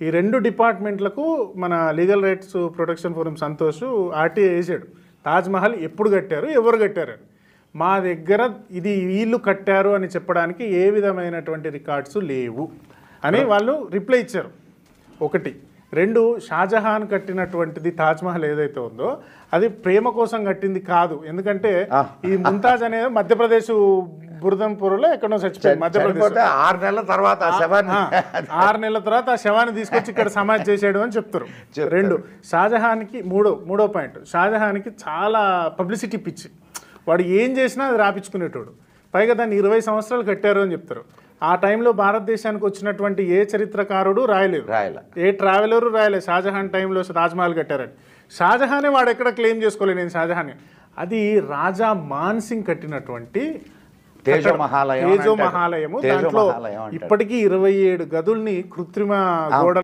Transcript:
ఈ 2 డిపార్ట్మెంట్లకు మన legal rights protection forum Santosh RTI వేసాడు. తాజ్మహల్ ఎప్పుడు కట్టారు, ఎవరు కట్టారు అని. మా దగ్గర ఇది వీళ్ళు కట్టారు అని చెప్పడానికి ఏ విధమైనటువంటి రికార్డ్స్ లేవు అని వాళ్ళు రిప్లై ఇచ్చారు. 1. 2, షాజహాన్ కట్టినటువంటిది తాజ్మహల్ ఏదైతే ఉందో అది ప్రేమ కోసం కట్టింది కాదు. ఎందుకంటే ఈ ముంతాజ్ అనేది మధ్యప్రదేశ్ బురదంపూర్లో ఎక్కడో చచ్చిపోయింది. మధ్యప్రదేశ్ 6 నెలల తర్వాత 6 నెలల తర్వాత ఆ శవాన్ని తీసుకొచ్చి ఇక్కడ సమాధి చేసాడు అని చెప్తారు. 2, షాజహాన్కి మూడో పాయింట్, షాజహాన్కి చాలా పబ్లిసిటీ పిచ్చి. వాడు ఏం చేసినా అది రాపించుకునేటోడు. పైగా దాన్ని 20 సంవత్సరాలు కట్టారు అని చెప్తారు. ఆ టైంలో భారతదేశానికి వచ్చినటువంటి ఏ చరిత్రకారుడు రాయలేదు, ఏ ట్రావెలరు రాయలేదు షాజహాన్ టైంలో తాజ్మహల్ కట్టారని. షాజహానే వాడు ఎక్కడ క్లెయిమ్ చేసుకోలేదు నేను షాజహాన్. అది రాజా మాన్ సింగ్ కట్టినటువంటి తేజో మహాలయము. దాంట్లో ఇప్పటికీ 27 గదుల్ని కృత్రిమ గోడ